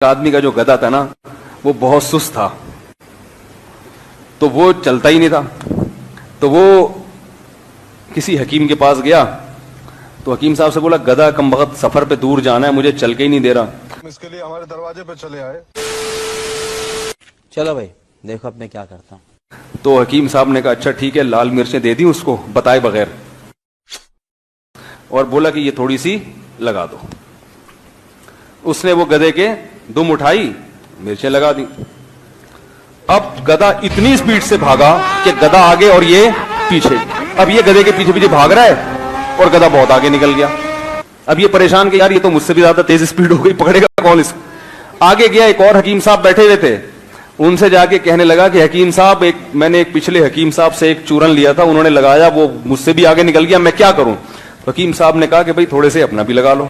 آدمی کا جو گدھا تھا نا وہ بہت سست تھا, تو وہ چلتا ہی نہیں تھا. تو وہ کسی حکیم کے پاس گیا تو حکیم صاحب سے بولا گدھا کم وقت سفر پہ دور جانا ہے, مجھے چل کے ہی نہیں دے رہا. اس کے لیے ہمارے دروازے پہ چلے آئے. چلو بھائی دیکھو اب میں کیا کرتا ہوں. تو حکیم صاحب نے کہا اچھا ٹھیک ہے, لال مرچیں دے دی اس کو بتائے بغیر, اور بولا کہ یہ تھوڑی سی لگا دو. اس نے وہ گدھے کے دم اٹھائی, مرچیں لگا دی. اب گدھا اتنی سپیڈ سے بھاگا کہ گدھا آگے اور یہ پیچھے. اب یہ گدھے کے پیچھے پیچھے بھاگ رہا ہے اور گدھا بہت آگے نکل گیا. اب یہ پریشان کہ یار یہ تو مجھ سے بھی زیادہ تیز سپیڈ ہو گئی, پکڑے گا کون اس کو. آگے گیا, ایک اور حکیم صاحب بیٹھے ہوئے تھے, ان سے جا کے کہنے لگا کہ حکیم صاحب میں نے ایک پچھلے حکیم صاحب سے ایک چورن لیا تھا, انہوں نے لگایا, وہ مجھ سے بھی آگے نکل گیا, میں کیا کروں. حکیم صاحب نے کہا کہ بھائی تھوڑے سے اپنا بھی لگا لو.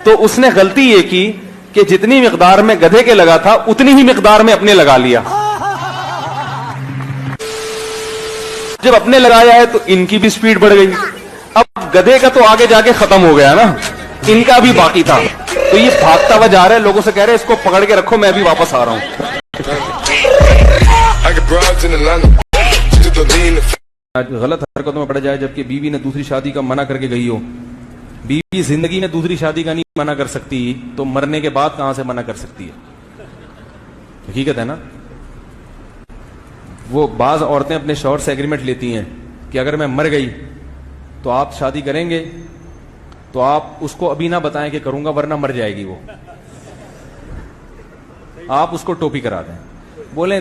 تو اس نے غلطی یہ کی کہ جتنی مقدار میں گدھے کے لگا تھا اتنی ہی مقدار میں اپنے لگا لیا. جب اپنے لگایا ہے تو ان کی بھی سپیڈ بڑھ گئی. اب گدھے کا تو آگے جا کے ختم ہو گیا نا, ان کا بھی باقی تھا. تو یہ بھاگتا ہوا جا رہا ہے, لوگوں سے کہہ رہے اس کو پکڑ کے رکھو, میں ابھی واپس آ رہا ہوں. غلط حرکتوں میں پڑ جائے جبکہ بیوی نے دوسری شادی کا منع کر کے گئی ہو. بیوی زندگی میں دوسری شادی کا نہیں منع کر سکتی, تو مرنے کے بعد کہاں سے منع کر سکتی ہے. حقیقت ہے نا. وہ بعض عورتیں اپنے شوہر سے ایگریمنٹ لیتی ہیں کہ اگر میں مر گئی تو آپ شادی کریں گے, تو آپ اس کو ابھی نہ بتائیں کہ کروں گا ورنہ مر جائے گی وہ. آپ اس کو ٹوپی کرا دیں, بولیں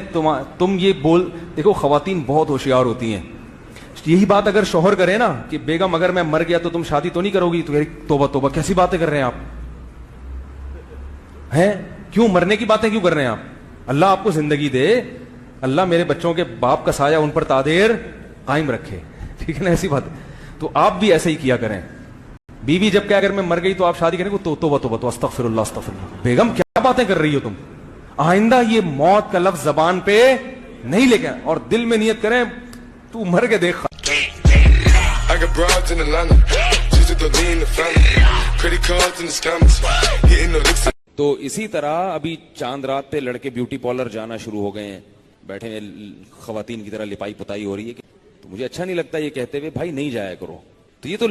تم یہ بول. دیکھو خواتین بہت ہوشیار ہوتی ہیں. یہی بات اگر شوہر کرے نا کہ بیگم اگر میں مر گیا تو تم شادی تو نہیں کرو گی, تو توبہ توبہ کیسی باتیں کر رہے ہیں آپ ہیں, کیوں مرنے کی باتیں کیوں کر رہے ہیں آپ. اللہ آپ کو زندگی دے, اللہ میرے بچوں کے باپ کا سایہ ان پر تادیر قائم رکھے, ٹھیک ہے نا, ایسی بات. تو آپ بھی ایسے ہی کیا کریں. بیوی جب کہ اگر میں مر گئی تو آپ شادی کریں گے, تو توبہ توبہ, تو استغفر اللہ استغفر اللہ. بیگم کیا باتیں کر رہی ہو تم, آئندہ یہ موت کا لفظ زبان پہ نہیں لے کے, اور دل میں نیت کریں تو مر کے دیکھ. تو اسی طرح ابھی چاند رات پہ لڑکے بیوٹی پارلر جانا شروع ہو گئے ہیں, بیٹھے ہوئے خواتین کی طرح لپائی پتائی ہو رہی ہے. تو مجھے اچھا نہیں لگتا یہ کہتے ہوئے بھائی نہیں جایا کرو. تو یہ تو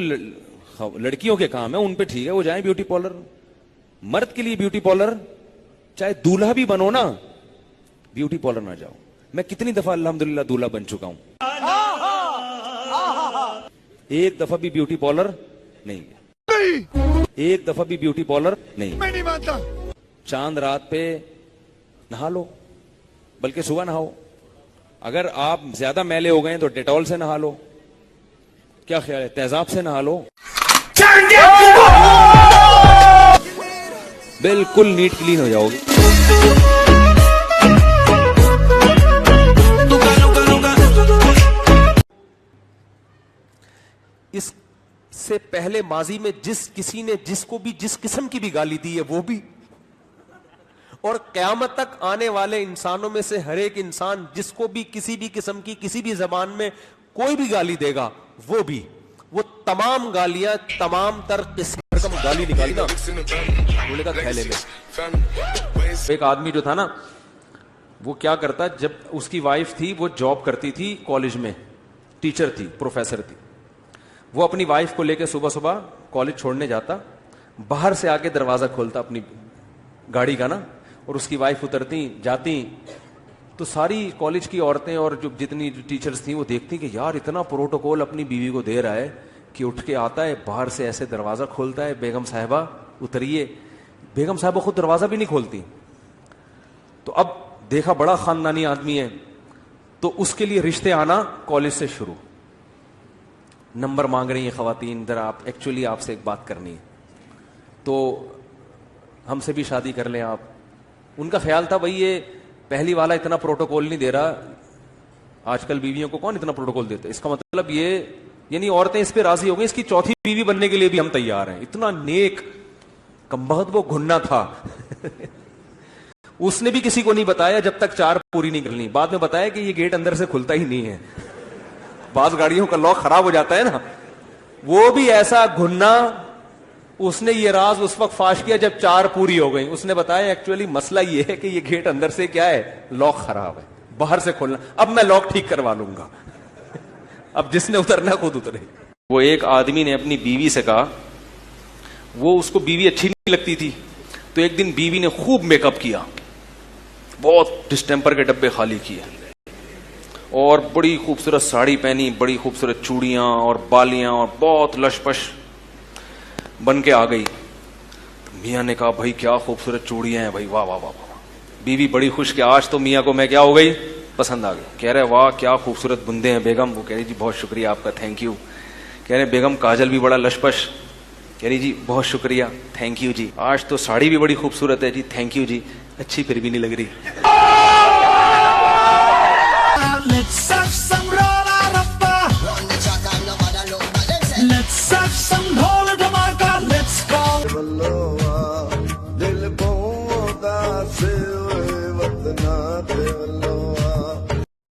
لڑکیوں کے کام ہے, ان پہ ٹھیک ہے وہ جائیں بیوٹی پارلر. مرد کے لیے بیوٹی پارلر, چاہے دولہا بھی بنو نا, بیوٹی پارلر نہ جاؤ. میں کتنی دفعہ الحمدللہ دولہا بن چکا ہوں, ایک دفعہ بھی بیوٹی پارلر نہیں گیا, ایک دفعہ بھی بیوٹی پارلر نہیں مانتا. چاند رات پہ نہا لو, بلکہ صبح نہاؤ. اگر آپ زیادہ میلے ہو گئے تو ڈیٹول سے نہا لو. کیا خیال ہے, تیزاب سے نہا لو, بالکل نیٹ کلین ہو جاؤ گے. اس سے پہلے ماضی میں جس کسی نے جس کو بھی جس قسم کی بھی گالی دی ہے وہ بھی, اور قیامت تک آنے والے انسانوں میں سے ہر ایک انسان جس کو بھی کسی بھی قسم کی کسی بھی زبان میں کوئی بھی گالی دے گا وہ بھی, وہ تمام گالیاں تمام تر قسم گالی نکالی نا بولے کا تھیلے میں. ایک آدمی جو تھا نا وہ کیا کرتا, جب اس کی وائف تھی وہ جاب کرتی تھی کالج میں, ٹیچر تھی, پروفیسر تھی. وہ اپنی وائف کو لے کے صبح صبح کالج چھوڑنے جاتا, باہر سے آ کے دروازہ کھولتا اپنی گاڑی کا نا, اور اس کی وائف اترتی جاتی تو ساری کالج کی عورتیں اور جو جتنی ٹیچرز تھیں وہ دیکھتی کہ یار اتنا پروٹوکول اپنی بیوی کو دے رہا ہے کہ اٹھ کے آتا ہے باہر سے ایسے دروازہ کھولتا ہے, بیگم صاحبہ اتریے. بیگم صاحبہ خود دروازہ بھی نہیں کھولتی. تو اب دیکھا بڑا خاندانی آدمی ہے, تو اس کے لیے رشتے آنا کالج سے شروع. نمبر مانگ رہی ہیں خواتین, ذرا آپ ایکچولی آپ سے ایک بات کرنی ہے, تو ہم سے بھی شادی کر لیں آپ. ان کا خیال تھا بھائی یہ پہلی والا اتنا پروٹوکول نہیں دے رہا, آج کل بیویوں کو کون اتنا پروٹوکول دیتا ہے, اس کا مطلب یہ یعنی عورتیں اس پہ راضی ہو گئی, اس کی چوتھی بیوی بننے کے لیے بھی ہم تیار ہیں. اتنا نیک کمبخت وہ گھننا تھا. اس نے بھی کسی کو نہیں بتایا جب تک 4 پوری نہیں کرنی, بعد میں بتایا کہ یہ گیٹ اندر سے کھلتا ہی نہیں ہے. بعض گاڑیوں کا لاک خراب ہو جاتا ہے نا, وہ بھی ایسا گھننا. اس نے یہ راز اس وقت فاش کیا جب 4 پوری ہو گئی. اس نے بتایا ایکچولی مسئلہ یہ ہے کہ یہ گیٹ اندر سے کیا ہے, لاک خراب ہے, باہر سے کھولنا. اب میں لاک ٹھیک کروا لوں گا. اب جس نے اترنا خود اترے. وہ ایک آدمی نے اپنی بیوی سے کہا, وہ اس کو بیوی اچھی نہیں لگتی تھی, تو ایک دن بیوی نے خوب میک اپ کیا, بہت ڈسٹمپر کے ڈبے خالی کیے, اور بڑی خوبصورت ساڑی پہنی, بڑی خوبصورت چوڑیاں اور بالیاں, اور بہت لش پش بن کے آ گئی. میاں نے کہا بھائی کیا خوبصورت چوڑیاں ہیں بھائی, واہ واہ واہ واہ. بیوی بڑی خوش کہ آج تو میاں کو میں کیا ہو گئی, پسند آ گئی. کہہ رہے واہ کیا خوبصورت بندے ہیں بیگم. وہ کہہ رہی جی بہت شکریہ آپ کا, تھینک یو. کہہ رہے بیگم کاجل بھی بڑا لش پش. کہہ رہی جی بہت شکریہ, تھینک یو جی. آج تو ساڑی بھی بڑی خوبصورت ہے جی, تھینک یو جی. اچھی پھر بھی نہیں لگ رہی. Let's have some roll out of bar. Run the track and nobody look at them. Let's have some roll out of my God. Let's go.